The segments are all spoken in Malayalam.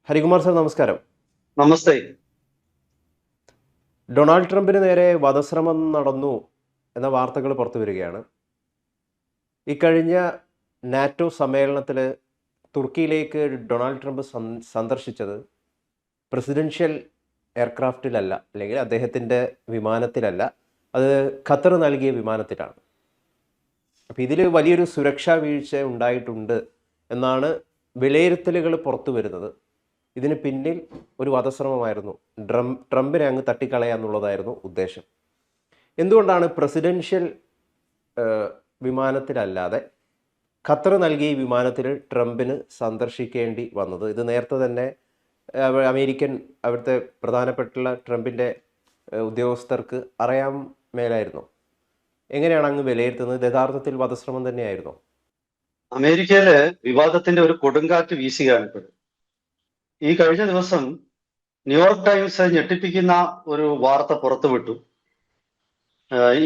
ഹരികുമാർ സർ, നമസ്കാരം. നമസ്തേ. ഡൊണാൾഡ് ട്രംപിന് നേരെ വധശ്രമം നടന്നു എന്ന വാർത്തകൾ പുറത്തു വരികയാണ്. ഇക്കഴിഞ്ഞ നാറ്റോ സമ്മേളനത്തിൽ തുർക്കിയിലേക്ക് ഡൊണാൾഡ് ട്രംപ് സന്ദർശിച്ചത് പ്രസിഡൻഷ്യൽ എയർക്രാഫ്റ്റിലല്ല, അല്ലെങ്കിൽ അദ്ദേഹത്തിൻ്റെ വിമാനത്തിലല്ല, അത് ഖത്തർ നൽകിയ വിമാനത്തിലാണ്. അപ്പോൾ ഇതിൽ വലിയൊരു സുരക്ഷാ വീഴ്ച ഉണ്ടായിട്ടുണ്ട് എന്നാണ് വിലയിരുത്തലുകൾ പുറത്തു വരുന്നത്. ഇതിന് പിന്നിൽ ഒരു വധശ്രമമായിരുന്നു, ട്രംപിനെ അങ്ങ് തട്ടിക്കളയാന്നുള്ളതായിരുന്നു ഉദ്ദേശം. എന്തുകൊണ്ടാണ് പ്രസിഡൻഷ്യൽ വിമാനത്തിലല്ലാതെ ഖത്തർ നൽകിയ ഈ വിമാനത്തിൽ ട്രംപിന് സന്ദർശിക്കേണ്ടി വന്നത്? ഇത് നേരത്തെ തന്നെ അമേരിക്കൻ അവിടുത്തെ പ്രധാനപ്പെട്ടുള്ള ട്രംപിൻ്റെ ഉദ്യോഗസ്ഥർക്ക് അറിയാൻ മേലായിരുന്നു. എങ്ങനെയാണ് അങ്ങ് വിലയിരുത്തുന്നത്? ഇത് യഥാർത്ഥത്തിൽ വധശ്രമം തന്നെയായിരുന്നോ? അമേരിക്കയില് വിവാദത്തിന്റെ ഒരു കൊടുങ്കാറ്റ് വീശുകയാണ് ഇപ്പോൾ. ഈ കഴിഞ്ഞ ദിവസം ന്യൂയോർക്ക് ടൈംസ് ഞെട്ടിപ്പിക്കുന്ന ഒരു വാർത്ത പുറത്തുവിട്ടു.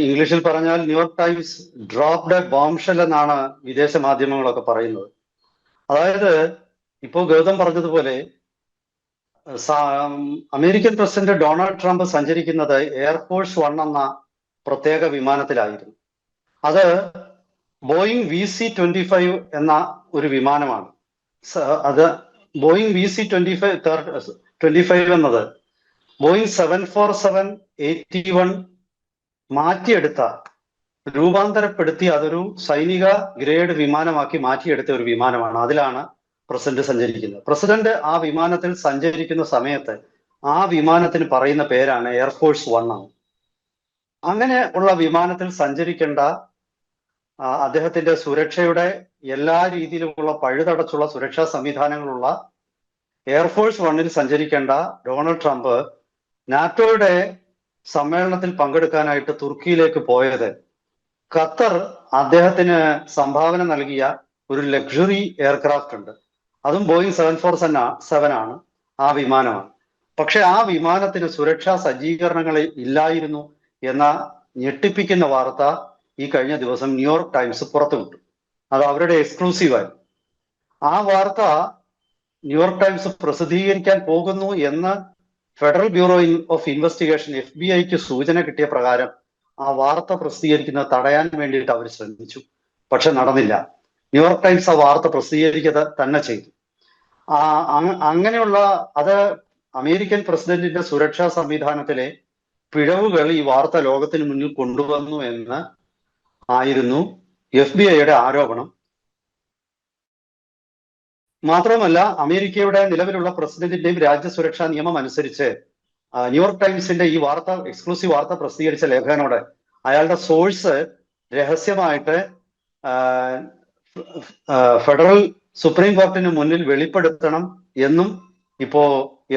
ഇംഗ്ലീഷിൽ പറഞ്ഞാൽ ന്യൂയോർക്ക് ടൈംസ് ഡ്രോപ്ഡ് എ ബോംബെൽ എന്നാണ് വിദേശ മാധ്യമങ്ങളൊക്കെ പറയുന്നത്. അതായത് ഇപ്പോൾ ഗൗതം പറഞ്ഞതുപോലെ അമേരിക്കൻ പ്രസിഡന്റ് ഡൊണാൾഡ് ട്രംപ് സഞ്ചരിക്കുന്നത് എയർഫോഴ്സ് 1 എന്ന പ്രത്യേക വിമാനത്തിലായിരുന്നു. അത് ബോയിങ് VC-25 എന്ന ഒരു വിമാനമാണ്. അത് ബോയിങ് VC-25 എന്നത് ബോയിങ് 747-81 മാറ്റിയെടുത്ത, രൂപാന്തരപ്പെടുത്തി അതൊരു സൈനിക ഗ്രേഡ് വിമാനമാക്കി മാറ്റിയെടുത്ത ഒരു വിമാനമാണ്. അതിലാണ് പ്രസിഡന്റ് സഞ്ചരിക്കുന്നത്. പ്രസിഡന്റ് ആ വിമാനത്തിൽ സഞ്ചരിക്കുന്ന സമയത്ത് ആ വിമാനത്തിന് പറയുന്ന പേരാണ് എയർഫോഴ്സ് 1 ആണ്. അങ്ങനെ ഉള്ള വിമാനത്തിൽ സഞ്ചരിക്കേണ്ട, അദ്ദേഹത്തിന്റെ സുരക്ഷയുടെ എല്ലാ രീതിയിലുമുള്ള പഴുതടച്ചുള്ള സുരക്ഷാ സംവിധാനങ്ങളുള്ള എയർഫോഴ്സ് 1ൽ സഞ്ചരിക്കേണ്ട ഡൊണാൾഡ് ട്രംപ് നാറ്റോയുടെ സമ്മേളനത്തിൽ പങ്കെടുക്കാനായിട്ട് തുർക്കിയിലേക്ക് പോയത് ഖത്തർ അദ്ദേഹത്തിന് സംഭാവന നൽകിയ ഒരു ലക്ഷറി എയർക്രാഫ്റ്റ് ഉണ്ട്. അതും ബോയിങ് 747 ആണ്, ആ വിമാനമാണ്. പക്ഷെ ആ വിമാനത്തിന് സുരക്ഷാ സജ്ജീകരണങ്ങൾ ഇല്ലായിരുന്നു എന്ന ഞെട്ടിപ്പിക്കുന്ന വാർത്ത ഈ കഴിഞ്ഞ ദിവസം ന്യൂയോർക്ക് ടൈംസ് പുറത്തുവിട്ടു. അത് അവരുടെ എക്സ്ക്ലൂസീവായി. ആ വാർത്ത ന്യൂയോർക്ക് ടൈംസ് പ്രസിദ്ധീകരിക്കാൻ പോകുന്നു എന്ന് federal bureau of investigation FBI സൂചന കിട്ടിയ പ്രകാരം ആ വാർത്ത പ്രസിദ്ധീകരിക്കുന്നത് തടയാൻ വേണ്ടിയിട്ട് അവർ ശ്രമിച്ചു. പക്ഷെ നടന്നില്ല. ന്യൂയോർക്ക് ടൈംസ് ആ വാർത്ത പ്രസിദ്ധീകരിക്കുക തന്നെ ചെയ്തു. അങ്ങനെയുള്ള അത് അമേരിക്കൻ പ്രസിഡന്റിന്റെ സുരക്ഷാ സംവിധാനത്തിലെ പിഴവുകൾ ഈ വാർത്ത ലോകത്തിന് മുന്നിൽ കൊണ്ടുവന്നു എന്ന് ആയിരുന്നു FBI ആരോപണം. മാത്രമല്ല, അമേരിക്കയുടെ നിലവിലുള്ള പ്രസിഡന്റിന്റെയും രാജ്യസുരക്ഷാ നിയമം അനുസരിച്ച് ന്യൂയോർക്ക് ടൈംസിന്റെ ഈ വാർത്ത, എക്സ്ക്ലൂസീവ് വാർത്ത പ്രസിദ്ധീകരിച്ച ലേഖകനോട് അയാളുടെ സോഴ്സ് രഹസ്യമായിട്ട് ഫെഡറൽ സുപ്രീം കോടതിന് മുന്നിൽ വെളിപ്പെടുത്തണം എന്നും ഇപ്പോ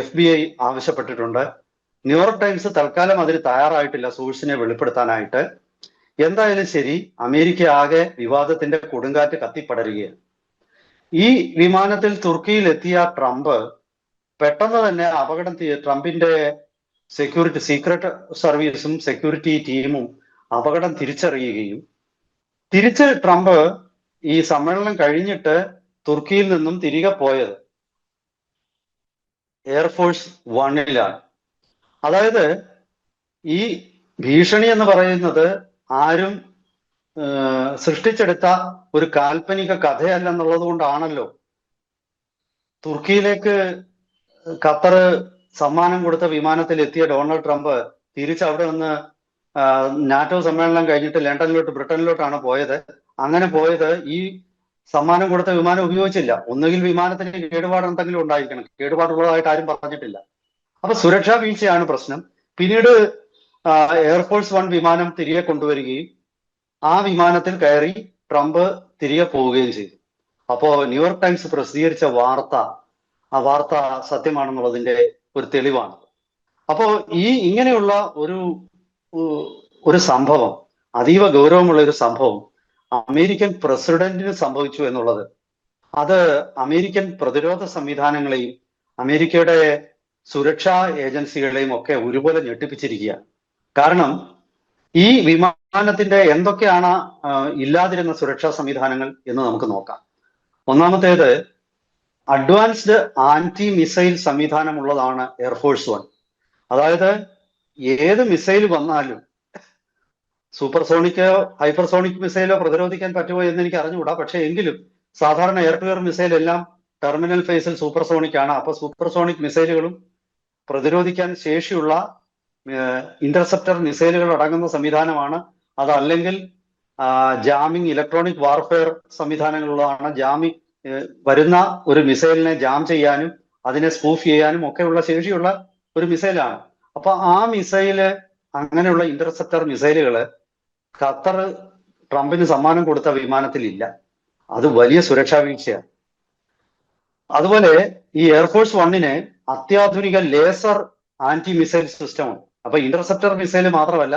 FBI ആവശ്യപ്പെട്ടിട്ടുണ്ട്. ന്യൂയോർക്ക് ടൈംസ് തൽക്കാലം അതിന് തയ്യാറായിട്ടില്ല, സോഴ്സിനെ വെളിപ്പെടുത്താനായിട്ട്. എന്തായാലും ശരി, അമേരിക്ക ആകെ വിവാദത്തിന്റെ കൊടുങ്കാറ്റ് കത്തിപ്പടരുകയാണ്. ഈ വിമാനത്തിൽ തുർക്കിയിൽ എത്തിയ ട്രംപ് പെട്ടെന്ന് തന്നെ ട്രംപിന്റെ സീക്രട്ട് സർവീസും സെക്യൂരിറ്റി ടീമും അപകടം തിരിച്ചറിയുകയും തിരിച്ച് ട്രംപ് ഈ സമ്മേളനം കഴിഞ്ഞിട്ട് തുർക്കിയിൽ നിന്നും തിരികെ പോയത് എയർഫോഴ്സ് 1ലാണ്. അതായത് ഈ ഭീഷണി എന്ന് പറയുന്നത് ആരും സൃഷ്ടിച്ചെടുത്ത ഒരു കാൽപ്പനിക കഥയല്ലെന്നുള്ളത് കൊണ്ടാണല്ലോ തുർക്കിയിലേക്ക് ഖത്തർ സമ്മാനം കൊടുത്ത വിമാനത്തിൽ എത്തിയ ഡൊണാൾഡ് ട്രംപ് തിരിച്ച് അവിടെ നിന്ന് നാറ്റോ സമ്മേളനം കഴിഞ്ഞിട്ട് ബ്രിട്ടനിലോട്ടാണ് പോയത്. അങ്ങനെ പോയത് ഈ സമ്മാനം കൊടുത്ത വിമാനം ഉപയോഗിച്ചില്ല. ഒന്നുകിൽ വിമാനത്തിന് കേടുപാട് എന്തെങ്കിലും ഉണ്ടായിരിക്കണം. കേടുപാടുള്ളതായിട്ട് ആരും പറഞ്ഞിട്ടില്ല. അപ്പൊ സുരക്ഷാ വീഴ്ചയാണ് പ്രശ്നം. പിന്നീട് എയർഫോഴ്സ് 1 വിമാനം തിരികെ കൊണ്ടുവരികയും ആ വിമാനത്തിൽ കയറി ട്രംപ് തിരികെ പോവുകയും ചെയ്തു. അപ്പോ ന്യൂയോർക്ക് ടൈംസ് പ്രസിദ്ധീകരിച്ച ആ വാർത്ത സത്യമാണെന്നുള്ളതിന്റെ ഒരു തെളിവാണ്. അപ്പോ ഇങ്ങനെയുള്ള ഒരു സംഭവം, അതീവ ഗൗരവമുള്ള ഒരു സംഭവം അമേരിക്കൻ പ്രസിഡന്റിന് സംഭവിച്ചു എന്നുള്ളത് അത് അമേരിക്കൻ പ്രതിരോധ സംവിധാനങ്ങളെയും അമേരിക്കയുടെ സുരക്ഷാ ഏജൻസികളെയും ഒക്കെ ഒരുപോലെ ഞെട്ടിപ്പിച്ചിരിക്കുകയാണ്. കാരണം ഈ വിമാനത്തിന്റെ എന്തൊക്കെയാണ് ഇല്ലാതിരുന്ന സുരക്ഷാ സംവിധാനങ്ങൾ എന്ന് നമുക്ക് നോക്കാം. ഒന്നാമത്തേത്, അഡ്വാൻസ്ഡ് ആന്റി മിസൈൽ സംവിധാനമുള്ളതാണ് എയർഫോഴ്സ് വൺ. അതായത് ഏത് മിസൈൽ വന്നാലും സൂപ്പർസോണിക്കോ ഹൈപ്പർസോണിക് മിസൈലോ പ്രതിരോധിക്കാൻ പറ്റുമോ എന്ന് എനിക്ക് അറിഞ്ഞുകൂടാ. പക്ഷെ എങ്കിലും സാധാരണ എയർ ടു എയർ മിസൈൽ എല്ലാം ടെർമിനൽ ഫേസിൽ സൂപ്പർസോണിക് ആണ്. അപ്പൊ സൂപ്പർസോണിക് മിസൈലുകളും പ്രതിരോധിക്കാൻ ശേഷിയുള്ള ഇന്റർസെപ്റ്റർ മിസൈലുകൾ അടങ്ങുന്ന സംവിധാനമാണ്. അതല്ലെങ്കിൽ ജാമിങ് ഇലക്ട്രോണിക് വാർഫെയർ സംവിധാനങ്ങളുള്ളതാണ്. ജാമിങ് വരുന്ന ഒരു മിസൈലിനെ ജാം ചെയ്യാനും അതിനെ സ്പൂഫ് ചെയ്യാനും ഒക്കെയുള്ള ശേഷിയുള്ള ഒരു മിസൈലാണ്. അപ്പൊ ആ മിസൈല്, അങ്ങനെയുള്ള ഇന്റർസെപ്റ്റർ മിസൈലുകള് ഖത്തർ ട്രംപിന് സമ്മാനം കൊടുത്ത വിമാനത്തിലില്ല. അത് വലിയ സുരക്ഷാ വീഴ്ചയാണ്. അതുപോലെ ഈ എയർഫോഴ്സ് വണ്ണിന് അത്യാധുനിക ലേസർ ആന്റി മിസൈൽ സിസ്റ്റമുണ്ട്. അപ്പൊ ഇന്റർസെപ്റ്റർ മിസൈൽ മാത്രമല്ല,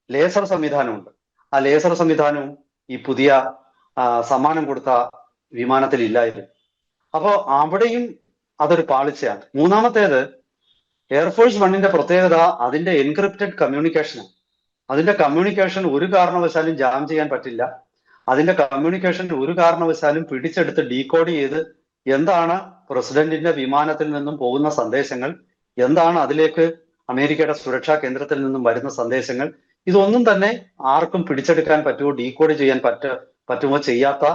ലേസർ സംവിധാനമുണ്ട്. ആ ലേസർ സംവിധാനവും ഈ പുതിയ സമ്മാനം കൊടുത്ത വിമാനത്തിൽ ഇല്ലായിരുന്നു. അപ്പോൾ അവിടെയും അതൊരു പാളിച്ചയാണ്. മൂന്നാമത്തേത്, എയർഫോഴ്സ് വണ്ണിന്റെ പ്രത്യേകത അതിന്റെ എൻക്രിപ്റ്റഡ് കമ്മ്യൂണിക്കേഷനാണ്. അതിന്റെ കമ്മ്യൂണിക്കേഷൻ ഒരു കാരണവശാലും ജാം ചെയ്യാൻ പറ്റില്ല. അതിന്റെ കമ്മ്യൂണിക്കേഷൻ ഒരു കാരണവശാലും പിടിച്ചെടുത്ത് ഡീകോഡ് ചെയ്ത് എന്താണ് പ്രസിഡന്റിന്റെ വിമാനത്തിൽ നിന്നും പോകുന്ന സന്ദേശങ്ങൾ, എന്താണ് അതിലേക്ക് അമേരിക്കയുടെ സുരക്ഷാ കേന്ദ്രത്തിൽ നിന്നും വരുന്ന സന്ദേശങ്ങൾ, ഇതൊന്നും തന്നെ ആർക്കും പിടിച്ചെടുക്കാൻ പറ്റുമോ, ഡീകോഡ് ചെയ്യാൻ പറ്റുമോ ചെയ്യാത്ത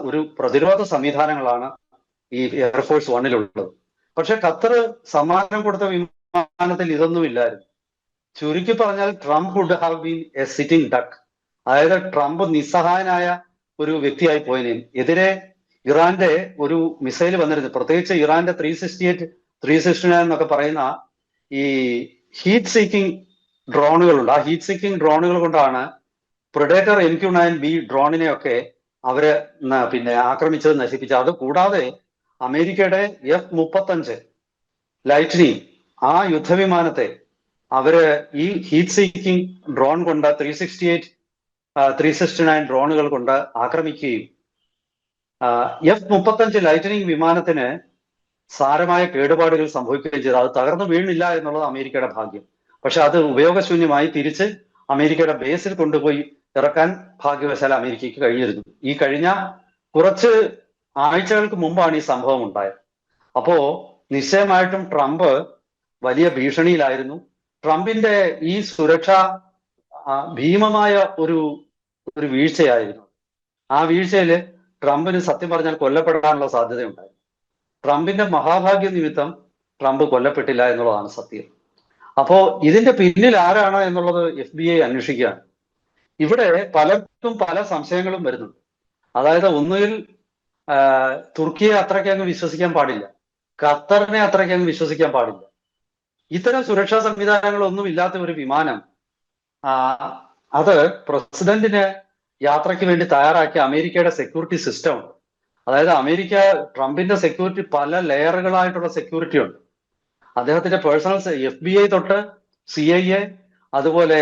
ഒരു പ്രതിരോധ സംവിധാനങ്ങളാണ് ഈ എയർഫോഴ്സ് വണ്ണിലുള്ളത്. പക്ഷെ ഖത്തർ സമ്മാനം കൊടുത്ത വിമാനത്തിൽ ഇതൊന്നും ഇല്ലായിരുന്നു. ചുരുക്കി പറഞ്ഞാൽ Trump would have been a sitting duck. അതായത് ട്രംപ് നിസ്സഹായനായ ഒരു വ്യക്തിയായി പോയതിനും എതിരെ ഇറാന്റെ ഒരു മിസൈൽ വന്നിരുന്നു. പ്രത്യേകിച്ച് ഇറാന്റെ 368, 369 എന്നൊക്കെ പറയുന്ന ഈ ഹീറ്റ് സീക്കിംഗ് ഡ്രോണുകളുണ്ട്. ആ ഹീറ്റ് സീക്കിംഗ് ഡ്രോണുകൾ കൊണ്ടാണ് പ്രിഡേറ്റർ MQ-9B ഡ്രോണിനെയൊക്കെ അവര് ആക്രമിച്ചത്, നശിപ്പിച്ചത്. അത് കൂടാതെ അമേരിക്കയുടെ F-35 ലൈറ്റ്നിങ് ആ യുദ്ധവിമാനത്തെ അവര് ഈ ഹീറ്റ് സീക്കിംഗ് ഡ്രോൺ കൊണ്ട് 368, 369 ഡ്രോണുകൾ കൊണ്ട് ആക്രമിക്കുകയും F-35 ലൈറ്റനിങ് വിമാനത്തിന് സാരമായ കേടുപാടുകൾ സംഭവിക്കുകയും ചെയ്തു. അത് തകർന്നു വീണില്ല എന്നുള്ളത് അമേരിക്കയുടെ ഭാഗ്യം. പക്ഷെ അത് ഉപയോഗശൂന്യമായി തിരിച്ച് അമേരിക്കയുടെ ബേസിൽ കൊണ്ടുപോയി ഇറക്കാൻ ഭാഗ്യവശാൽ അമേരിക്കയ്ക്ക് കഴിഞ്ഞിരുന്നു. ഈ കഴിഞ്ഞ കുറച്ച് ആഴ്ചകൾക്ക് മുമ്പാണ് ഈ സംഭവം ഉണ്ടായത്. അപ്പോ നിശ്ചയമായിട്ടും ട്രംപ് വലിയ ഭീഷണിയിലായിരുന്നു. ട്രംപിന്റെ ഈ സുരക്ഷ ഭീമമായ ഒരു വീഴ്ചയായിരുന്നു. ആ വീഴ്ചയിൽ ട്രംപിന് സത്യം പറഞ്ഞാൽ കൊല്ലപ്പെടാനുള്ള സാധ്യതയുണ്ടായിരുന്നു. ട്രംപിന്റെ മഹാഭാഗ്യ നിമിത്തം ട്രംപ് കൊല്ലപ്പെട്ടില്ല എന്നുള്ളതാണ് സത്യം. അപ്പോ ഇതിന്റെ പിന്നിൽ ആരാണ് എന്നുള്ളത് FBI അന്വേഷിക്കുകയാണ്. ഇവിടെ പലർക്കും പല സംശയങ്ങളും വരുന്നുണ്ട്. അതായത് ഒന്നുകിൽ തുർക്കിയെ അത്രയ്ക്ക് അങ്ങ് വിശ്വസിക്കാൻ പാടില്ല, ഖത്തറിനെ അത്രയ്ക്ക് അങ്ങ് വിശ്വസിക്കാൻ പാടില്ല. ഇത്തരം സുരക്ഷാ സംവിധാനങ്ങളൊന്നും ഇല്ലാത്ത ഒരു വിമാനം അത് പ്രസിഡന്റിന് യാത്രയ്ക്ക് വേണ്ടി തയ്യാറാക്കിയ അമേരിക്കയുടെ സെക്യൂരിറ്റി സിസ്റ്റം ഉണ്ട്. അതായത് ട്രംപിന്റെ സെക്യൂരിറ്റി പല ലെയറുകളായിട്ടുള്ള സെക്യൂരിറ്റി ഉണ്ട്. അദ്ദേഹത്തിന്റെ പേഴ്സണൽ FBI തൊട്ട് CIA, അതുപോലെ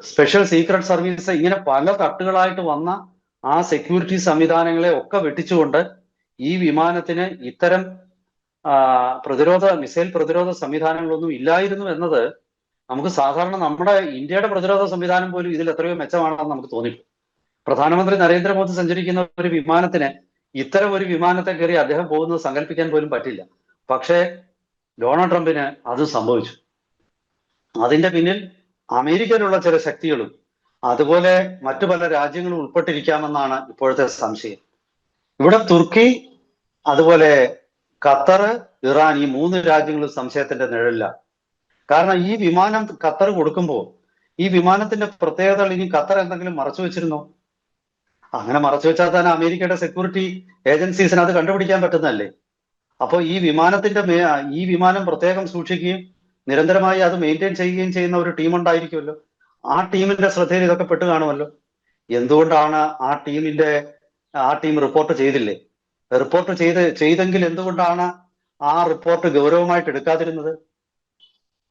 സ്പെഷ്യൽ സീക്രട്ട് സർവീസ്, ഇങ്ങനെ പല തട്ടുകളായിട്ട് വന്ന ആ സെക്യൂരിറ്റി സംവിധാനങ്ങളെ ഒക്കെ വെട്ടിച്ചുകൊണ്ട് ഈ വിമാനത്തിന് ഇത്തരം മിസൈൽ പ്രതിരോധ സംവിധാനങ്ങളൊന്നും ഇല്ലായിരുന്നു എന്നത് നമുക്ക് സാധാരണ നമ്മുടെ ഇന്ത്യയുടെ പ്രതിരോധ സംവിധാനം പോലും ഇതിൽ എത്രയോ മെച്ചമാണെന്ന് നമുക്ക് തോന്നിയിട്ടു. പ്രധാനമന്ത്രി നരേന്ദ്രമോദി സഞ്ചരിക്കുന്ന ഒരു വിമാനത്തിന് ഇത്തരം ഒരു വിമാനത്തെ കയറി അദ്ദേഹം പോകുന്നത് സങ്കല്പിക്കാൻ പോലും പറ്റില്ല. പക്ഷേ ഡൊണാൾഡ് ട്രംപിന് അത് സംഭവിച്ചു. അതിന്റെ പിന്നിൽ അമേരിക്കയിലുള്ള ചില ശക്തികളും അതുപോലെ മറ്റു പല രാജ്യങ്ങളും ഉൾപ്പെട്ടിരിക്കാമെന്നാണ് ഇപ്പോഴത്തെ സംശയം. ഇവിടെ തുർക്കി, അതുപോലെ ഖത്തർ, ഇറാൻ, ഈ 3 രാജ്യങ്ങളും സംശയത്തിന്റെ നിഴലില്ല. കാരണം ഈ വിമാനം ഖത്തർ കൊടുക്കുമ്പോൾ ഈ വിമാനത്തിന്റെ പ്രത്യേകതകൾ ഇനി ഖത്തർ എന്തെങ്കിലും മറച്ചു വെച്ചിരുന്നോ? അങ്ങനെ മറച്ചു വെച്ചാൽ തന്നെ അമേരിക്കയുടെ സെക്യൂരിറ്റി ഏജൻസീസിന് അത് കണ്ടുപിടിക്കാൻ പറ്റുന്നതല്ലേ. അപ്പോൾ ഈ വിമാനം പ്രത്യേകം സൂക്ഷിക്കുകയും നിരന്തരമായി അത് മെയിൻറ്റെയിൻ ചെയ്യുകയും ചെയ്യുന്ന ഒരു ടീം ഉണ്ടായിരിക്കുമല്ലോ. ആ ടീമിന്റെ ശ്രദ്ധയിൽ ഇതൊക്കെ പെട്ട് കാണുമല്ലോ. എന്തുകൊണ്ടാണ് ആ ടീം റിപ്പോർട്ട് ചെയ്തില്ലേ? റിപ്പോർട്ട് ചെയ്തെങ്കിൽ എന്തുകൊണ്ടാണ് ആ റിപ്പോർട്ട് ഗൗരവമായിട്ട് എടുക്കാതിരുന്നത്?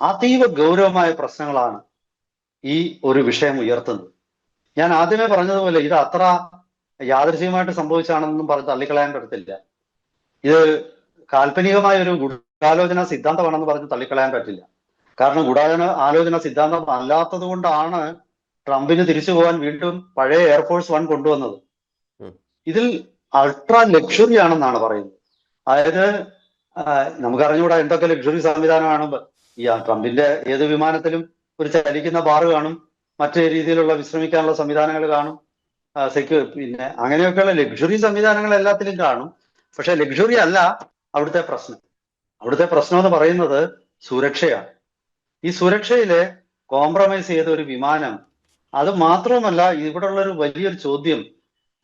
അതീവ ഗൗരവമായ പ്രശ്നങ്ങളാണ് ഈ ഒരു വിഷയം ഉയർത്തുന്നത്. ഞാൻ ആദ്യമേ പറഞ്ഞതുപോലെ ഇത് അത്ര യാദൃശ്ചികമായിട്ട് സംഭവിച്ചാണെന്നൊന്നും പറഞ്ഞ് തള്ളിക്കളയാൻ പറ്റത്തില്ല. ഇത് കാൽപ്പനികമായ ഒരു ഗൂഢാലോചന സിദ്ധാന്തമാണെന്ന് പറഞ്ഞ് തള്ളിക്കളയാൻ പറ്റില്ല. കാരണം ഗൂഢാലോചന സിദ്ധാന്തം അല്ലാത്തത് കൊണ്ടാണ് ട്രംപിന് തിരിച്ചു പോകാൻ വീണ്ടും പഴയ എയർഫോഴ്സ് വൺ കൊണ്ടുവന്നത്. ഇതിൽ അൾട്രാ ലക്ഷറി ആണെന്നാണ് പറയുന്നത്. അതായത് നമുക്ക് അറിഞ്ഞുകൂടാ എന്തൊക്കെ ലക്ഷറി സംവിധാനമാണ്. ഈ ട്രംപിന്റെ ഏത് വിമാനത്തിലും ഒരു ചലിക്കുന്ന ബാറ് കാണും, മറ്റു രീതിയിലുള്ള വിശ്രമിക്കാനുള്ള സംവിധാനങ്ങൾ കാണും, പിന്നെ അങ്ങനെയൊക്കെയുള്ള ലക്ഷറി സംവിധാനങ്ങൾ എല്ലാത്തിലും കാണും. പക്ഷെ ലക്ഷറി അല്ല അവിടുത്തെ പ്രശ്നം. അവിടുത്തെ പ്രശ്നം എന്ന് പറയുന്നത് സുരക്ഷയാണ്. ഈ സുരക്ഷയില് കോംപ്രമൈസ് ചെയ്ത ഒരു വിമാനം, അത് മാത്രവുമല്ല, ഇവിടെ ഉള്ള ഒരു വലിയൊരു ചോദ്യം,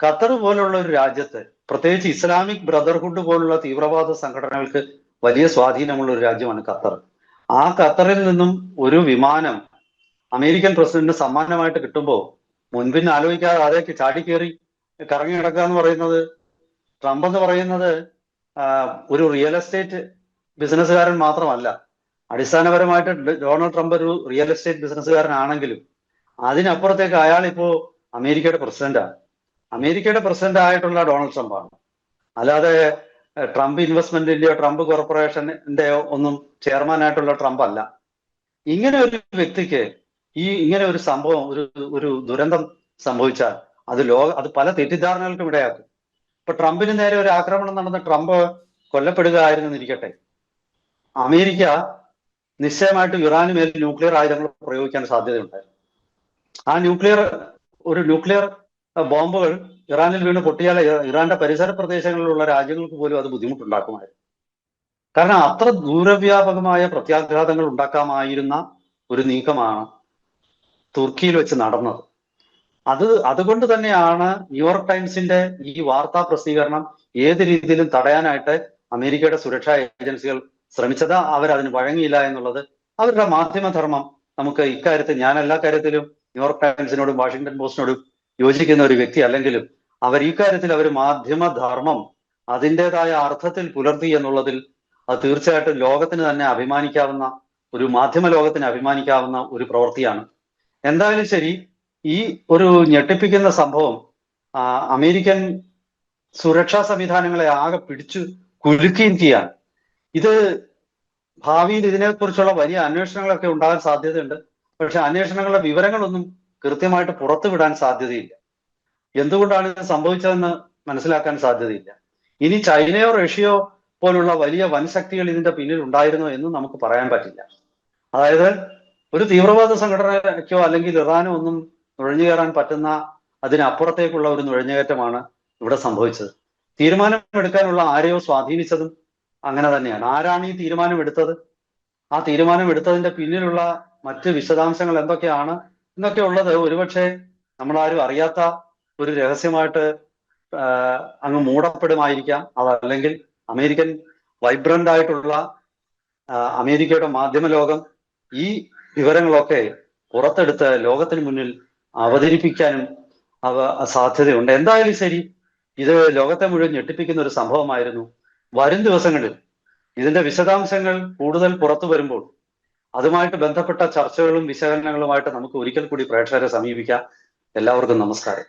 ഖത്തർ പോലുള്ള ഒരു രാജ്യത്ത്, പ്രത്യേകിച്ച് ഇസ്ലാമിക് ബ്രദർഹുഡ് പോലുള്ള തീവ്രവാദ സംഘടനകൾക്ക് വലിയ സ്വാധീനമുള്ള ഒരു രാജ്യമാണ് ഖത്തർ. ആ ഖത്തറിൽ നിന്നും ഒരു വിമാനം അമേരിക്കൻ പ്രസിഡന്റിന് സമ്മാനമായിട്ട് കിട്ടുമ്പോൾ മുൻപിന് ആലോചിക്കാതെ അതേക്ക് ചാടിക്കേറി കറങ്ങി കിടക്കുക എന്ന് പറയുന്നത്, ട്രംപ് എന്ന് പറയുന്നത് ഒരു റിയൽ എസ്റ്റേറ്റ് ബിസിനസ്സുകാരൻ മാത്രമല്ല. അടിസ്ഥാനപരമായിട്ട് ഡൊണാൾഡ് ട്രംപ് ഒരു റിയൽ എസ്റ്റേറ്റ് ബിസിനസ്സുകാരനാണെങ്കിലും അതിനപ്പുറത്തേക്ക് അയാൾ ഇപ്പോ അമേരിക്കയുടെ പ്രസിഡന്റാണ്. അമേരിക്കയുടെ പ്രസിഡന്റ് ആയിട്ടുള്ള ഡൊണാൾഡ് ട്രംപാണ്. അല്ലാതെ ട്രംപ് ഇൻവെസ്റ്റ്മെന്റിന്റെയോ ട്രംപ് കോർപ്പറേഷന്റെയോ ഒന്നും ചെയർമാനായിട്ടുള്ള ട്രംപ് അല്ല. ഇങ്ങനെ ഒരു വ്യക്തിക്ക് ഇങ്ങനെ ഒരു സംഭവം, ഒരു ദുരന്തം സംഭവിച്ചാൽ അത് പല തെറ്റിദ്ധാരണകൾക്കും ഇടയാക്കും. ഇപ്പൊ ട്രംപിന് നേരെ ഒരു ആക്രമണം നടന്ന ട്രംപ് കൊല്ലപ്പെടുക ആയിരുന്നിരിക്കട്ടെ, അമേരിക്ക നിശ്ചയമായിട്ടും ഇറാന് മേൽ ന്യൂക്ലിയർ ആയുധങ്ങൾ പ്രയോഗിക്കാൻ സാധ്യതയുണ്ടായിരുന്നു. ആ ന്യൂക്ലിയർ ബോംബുകൾ ഇറാനിൽ വീണ് പൊട്ടിയാൽ ഇറാന്റെ പരിസര പ്രദേശങ്ങളിലുള്ള രാജ്യങ്ങൾക്ക് പോലും അത് ബുദ്ധിമുട്ടുണ്ടാക്കുമായിരുന്നു. കാരണം അത്ര ദൂരവ്യാപകമായ പ്രത്യാഘാതങ്ങൾ ഉണ്ടാക്കാമായിരുന്ന ഒരു നീക്കമാണ് തുർക്കിയിൽ വെച്ച് നടന്നത്. അതുകൊണ്ട് തന്നെയാണ് ന്യൂയോർക്ക് ടൈംസിന്റെ ഈ വാർത്താ പ്രസിദ്ധീകരണം ഏത് രീതിയിലും തടയാനായിട്ട് അമേരിക്കയുടെ സുരക്ഷാ ഏജൻസികൾ ശ്രമിച്ചത്. അവരതിന് വഴങ്ങിയില്ല എന്നുള്ളത് അവരുടെ മാധ്യമധർമ്മം. നമുക്ക് ഇക്കാര്യത്തിൽ, ഞാൻ എല്ലാ കാര്യത്തിലും ന്യൂയോർക്ക് ടൈംസിനോടും വാഷിംഗ്ടൺ പോസ്റ്റിനോടും യോജിക്കുന്ന ഒരു വ്യക്തി അല്ലെങ്കിലും ഈ കാര്യത്തിൽ അവർ മാധ്യമധർമ്മം അതിൻ്റെതായ അർത്ഥത്തിൽ പുലർത്തി എന്നുള്ളതിൽ അത് തീർച്ചയായിട്ടും ലോകത്തിന് തന്നെ അഭിമാനിക്കാവുന്ന, ഒരു മാധ്യമ ലോകത്തിന് അഭിമാനിക്കാവുന്ന ഒരു പ്രവൃത്തിയാണ്. എന്തായാലും ശരി, ഈ ഒരു ഞെട്ടിപ്പിക്കുന്ന സംഭവം അമേരിക്കൻ സുരക്ഷാ സംവിധാനങ്ങളെ ആകെ പിടിച്ചു കുലുക്കിയിരിക്കുകയാണ്. ഇത് ഭാവിയിൽ ഇതിനെക്കുറിച്ചുള്ള വലിയ അന്വേഷണങ്ങളൊക്കെ ഉണ്ടാകാൻ സാധ്യതയുണ്ട്. പക്ഷെ അന്വേഷണങ്ങളുടെ വിവരങ്ങളൊന്നും കൃത്യമായിട്ട് പുറത്തുവിടാൻ സാധ്യതയില്ല. എന്തുകൊണ്ടാണ് ഇത് സംഭവിച്ചതെന്ന് മനസ്സിലാക്കാൻ സാധ്യതയില്ല. ഇനി ചൈനയോ റഷ്യയോ പോലുള്ള വലിയ വൻ ശക്തികൾ ഇതിന്റെ പിന്നിൽ ഉണ്ടായിരുന്നോ എന്നും നമുക്ക് പറയാൻ പറ്റില്ല. അതായത് ഒരു തീവ്രവാദ സംഘടനയ്ക്കോ അല്ലെങ്കിൽ ഇറാനോ ഒന്നും നുഴഞ്ഞു കയറാൻ പറ്റുന്ന അതിനപ്പുറത്തേക്കുള്ള ഒരു നുഴഞ്ഞുകയറ്റമാണ് ഇവിടെ സംഭവിച്ചത്. തീരുമാനമെടുക്കാനുള്ള ആരെയോ സ്വാധീനിച്ചതും അങ്ങനെ തന്നെയാണ്. ആരാണ് ഈ തീരുമാനം എടുത്തത്? ആ തീരുമാനം എടുത്തതിന്റെ പിന്നിലുള്ള മറ്റ് വിശദാംശങ്ങൾ എന്തൊക്കെയാണ് എന്നൊക്കെ ഉള്ളത് ഒരുപക്ഷെ നമ്മളാരും അറിയാത്ത ഒരു രഹസ്യമായിട്ട് അങ്ങ് മൂടപ്പെടുമായിരിക്കാം. അതല്ലെങ്കിൽ അമേരിക്കൻ വൈബ്രന്റ് ആയിട്ടുള്ള അമേരിക്കയുടെ മാധ്യമ ലോകം ഈ വിവരങ്ങളൊക്കെ പുറത്തെടുത്ത് ലോകത്തിന് മുന്നിൽ അവതരിപ്പിക്കാനും സാധ്യതയുണ്ട്. എന്തായാലും ശരി, ഇത് ലോകത്തെ മുഴുവൻ ഞെട്ടിപ്പിക്കുന്ന ഒരു സംഭവമായിരുന്നു. വരും ദിവസങ്ങളിൽ ഇതിന്റെ വിശദാംശങ്ങൾ കൂടുതൽ പുറത്തു വരുമ്പോൾ അതുമായിട്ട് ബന്ധപ്പെട്ട ചർച്ചകളും വിശകലനങ്ങളുമായിട്ട് നമുക്ക് ഒരിക്കൽ കൂടി പ്രേക്ഷകരെ സമീപിക്കാം. എല്ലാവർക്കും നമസ്കാരം.